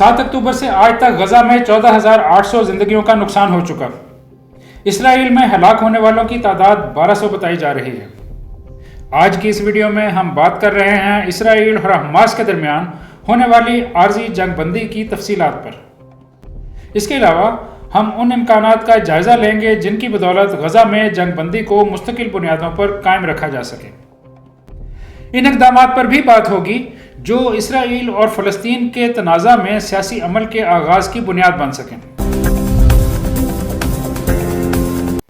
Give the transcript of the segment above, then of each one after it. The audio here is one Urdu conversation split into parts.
7 اکتوبر سے آج تک غزہ میں 14,800 زندگیوں کا نقصان ہو چکا۔ اسرائیل میں ہلاک ہونے والوں کی تعداد 1200 بتائی جا رہی ہے۔ آج کی اس ویڈیو میں ہم بات کر رہے ہیں اسرائیل اور حماس کے درمیان ہونے والی عارضی جنگ بندی کی تفصیلات پر۔ اس کے علاوہ ہم ان امکانات کا جائزہ لیں گے جن کی بدولت غزہ میں جنگ بندی کو مستقل بنیادوں پر قائم رکھا جا سکے۔ ان اقدامات پر بھی بات ہوگی جو اسرائیل اور فلسطین کے تنازع میں سیاسی عمل کے آغاز کی بنیاد بن سکیں۔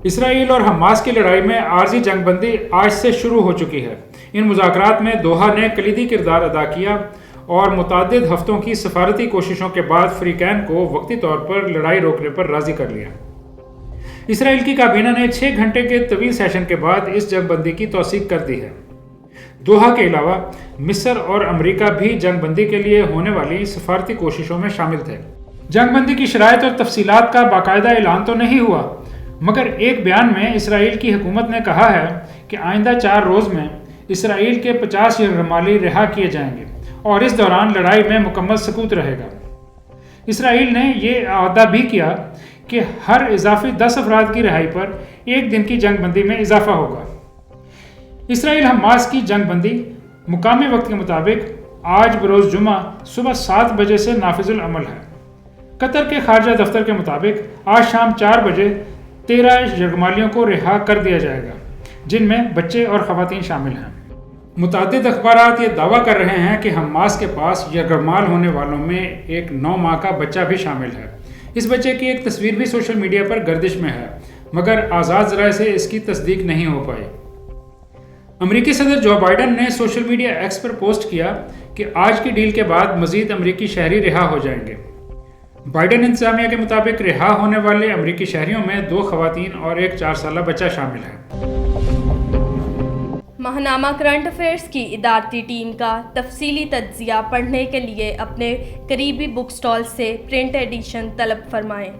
اسرائیل اور حماس کی لڑائی میں عارضی جنگ بندی آج سے شروع ہو چکی ہے۔ ان مذاکرات میں دوحہ نے کلیدی کردار ادا کیا اور متعدد ہفتوں کی سفارتی کوششوں کے بعد فریقین کو وقتی طور پر لڑائی روکنے پر راضی کر لیا۔ اسرائیل کی کابینہ نے 6 گھنٹے کے طویل سیشن کے بعد اس جنگ بندی کی توثیق کر دی ہے۔ دوحہ کے علاوہ مصر اور امریکہ بھی جنگ بندی کے لیے ہونے والی سفارتی کوششوں میں شامل تھے۔ جنگ بندی کی شرائط اور تفصیلات کا باقاعدہ اعلان تو نہیں ہوا، مگر ایک بیان میں اسرائیل کی حکومت نے کہا ہے کہ آئندہ 4 روز میں اسرائیل کے 50 یرغمالی رہا کیے جائیں گے اور اس دوران لڑائی میں مکمل سکوت رہے گا۔ اسرائیل نے یہ اعادہ بھی کیا کہ ہر اضافی 10 افراد کی رہائی پر 1 دن کی جنگ بندی میں اضافہ ہوگا۔ اسرائیل حماس کی جنگ بندی مقامی وقت کے مطابق آج بروز جمعہ صبح 7 بجے سے نافذ العمل ہے۔ قطر کے خارجہ دفتر کے مطابق آج شام 4 بجے 13 یرغمالیوں کو رہا کر دیا جائے گا، جن میں بچے اور خواتین شامل ہیں۔ متعدد اخبارات یہ دعویٰ کر رہے ہیں کہ حماس کے پاس یرغمال ہونے والوں میں ایک 9 ماہ کا بچہ بھی شامل ہے۔ اس بچے کی ایک تصویر بھی سوشل میڈیا پر گردش میں ہے، مگر آزاد ذرائع سے اس کی تصدیق نہیں ہو پائی۔ امریکی صدر جو بائیڈن نے سوشل میڈیا ایکس پر پوسٹ کیا کہ آج کی ڈیل کے بعد مزید امریکی شہری رہا ہو جائیں گے۔ بائیڈن انتظامیہ کے مطابق رہا ہونے والے امریکی شہریوں میں 2 خواتین اور ایک 4 سالہ بچہ شامل ہے۔ ماہنامہ کرنٹ افیئرز کی ادارتی ٹیم کا تفصیلی تجزیہ پڑھنے کے لیے اپنے قریبی بک سٹال سے پرنٹ ایڈیشن طلب فرمائیں۔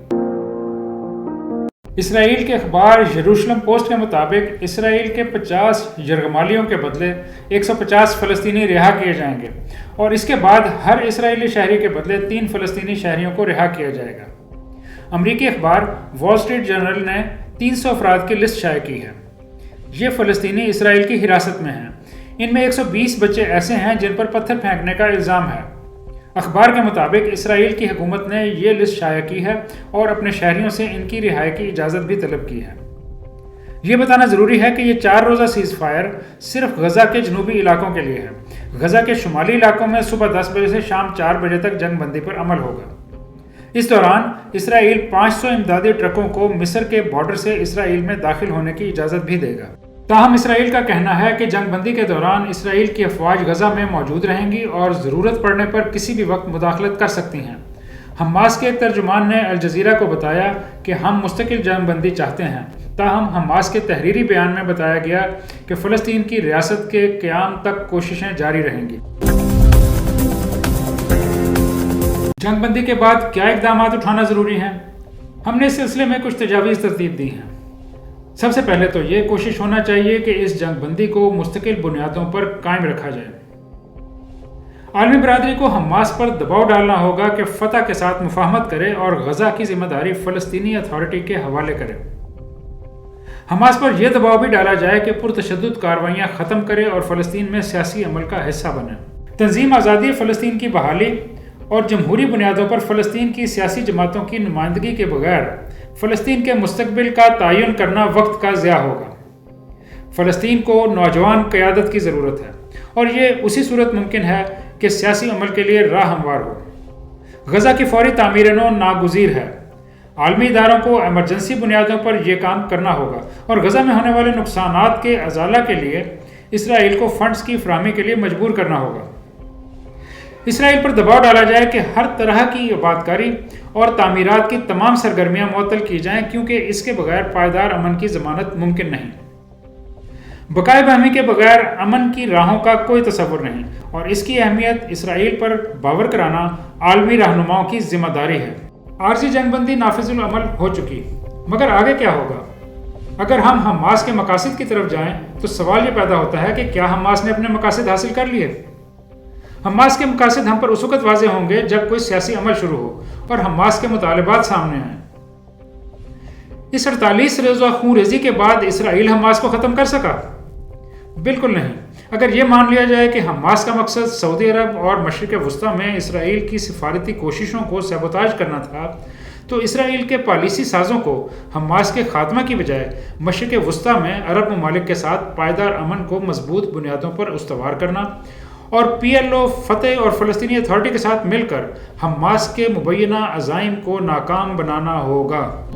اسرائیل کے اخبار یروشلم پوسٹ کے مطابق اسرائیل کے 50 یرغمالیوں کے بدلے 150 فلسطینی رہا کیے جائیں گے اور اس کے بعد ہر اسرائیلی شہری کے بدلے 3 فلسطینی شہریوں کو رہا کیا جائے گا۔ امریکی اخبار وال اسٹریٹ جرنل نے 300 افراد کی لسٹ شائع کی ہے۔ یہ فلسطینی اسرائیل کی حراست میں ہیں۔ ان میں 120 بچے ایسے ہیں جن پر پتھر پھینکنے کا الزام ہے۔ اخبار کے مطابق اسرائیل کی حکومت نے یہ لسٹ شائع کی ہے اور اپنے شہریوں سے ان کی رہائی کی اجازت بھی طلب کی ہے۔ یہ بتانا ضروری ہے کہ یہ 4 روزہ سیز فائر صرف غزہ کے جنوبی علاقوں کے لیے ہے۔ غزہ کے شمالی علاقوں میں صبح 10 بجے سے شام 4 بجے تک جنگ بندی پر عمل ہوگا۔ اس دوران اسرائیل 500 امدادی ٹرکوں کو مصر کے بارڈر سے اسرائیل میں داخل ہونے کی اجازت بھی دے گا۔ تاہم اسرائیل کا کہنا ہے کہ جنگ بندی کے دوران اسرائیل کی افواج غزہ میں موجود رہیں گی اور ضرورت پڑنے پر کسی بھی وقت مداخلت کر سکتی ہیں۔ حماس کے ایک ترجمان نے الجزیرہ کو بتایا کہ ہم مستقل جنگ بندی چاہتے ہیں، تاہم حماس کے تحریری بیان میں بتایا گیا کہ فلسطین کی ریاست کے قیام تک کوششیں جاری رہیں گی۔ جنگ بندی کے بعد کیا اقدامات اٹھانا ضروری ہیں؟ ہم نے اس سلسلے میں کچھ تجاویز ترتیب دی ہیں۔ سب سے پہلے تو یہ کوشش ہونا چاہیے کہ اس جنگ بندی کو مستقل بنیادوں پر قائم رکھا جائے۔ عالمی برادری کو حماس پر دباؤ ڈالنا ہوگا کہ فتح کے ساتھ مفاہمت کرے اور غزہ کی ذمہ داری فلسطینی اتھارٹی کے حوالے کرے۔ حماس پر یہ دباؤ بھی ڈالا جائے کہ پرتشدد کارروائیاں ختم کرے اور فلسطین میں سیاسی عمل کا حصہ بنے۔ تنظیم آزادی فلسطین کی بحالی اور جمہوری بنیادوں پر فلسطین کی سیاسی جماعتوں کی نمائندگی کے بغیر فلسطین کے مستقبل کا تعین کرنا وقت کا ضیاع ہوگا۔ فلسطین کو نوجوان قیادت کی ضرورت ہے اور یہ اسی صورت ممکن ہے کہ سیاسی عمل کے لیے راہ ہموار ہو۔ غزہ کی فوری تعمیر نو ناگزیر ہے۔ عالمی اداروں کو ایمرجنسی بنیادوں پر یہ کام کرنا ہوگا اور غزہ میں ہونے والے نقصانات کے ازالہ کے لیے اسرائیل کو فنڈز کی فراہمی کے لیے مجبور کرنا ہوگا۔ اسرائیل پر دباؤ ڈالا جائے کہ ہر طرح کی آبادکاری اور تعمیرات کی تمام سرگرمیاں معطل کی جائیں کیونکہ اس کے بغیر پائیدار امن کی ضمانت ممکن نہیں۔ بقائے باہمی کے بغیر امن کی راہوں کا کوئی تصور نہیں اور اس کی اہمیت اسرائیل پر باور کرانا عالمی رہنماؤں کی ذمہ داری ہے۔ عارضی جنگ بندی نافذ العمل ہو چکی، مگر آگے کیا ہوگا؟ اگر ہم حماس کے مقاصد کی طرف جائیں تو سوال یہ پیدا ہوتا ہے کہ کیا حماس نے اپنے مقاصد حاصل کر لیے؟ حماس کے مقاصد ہم پر اس وقت واضح ہوں گے جب کوئی سیاسی عمل شروع ہو اور حماس کے مطالبات سامنے آئیں۔ اس 48 روزہ خون ریزی کے بعد اسرائیل حماس کو ختم کر سکا؟ بالکل نہیں۔ اگر یہ مان لیا جائے کہ حماس کا مقصد سعودی عرب اور مشرق وسطیٰ میں اسرائیل کی سفارتی کوششوں کو سیبوتاژ کرنا تھا، تو اسرائیل کے پالیسی سازوں کو حماس کے خاتمہ کی بجائے مشرق وسطیٰ میں عرب ممالک کے ساتھ پائیدار امن کو مضبوط بنیادوں پر استوار کرنا اور PLO فتح اور فلسطینی اتھارٹی کے ساتھ مل کر حماس کے مبینہ عزائم کو ناکام بنانا ہوگا۔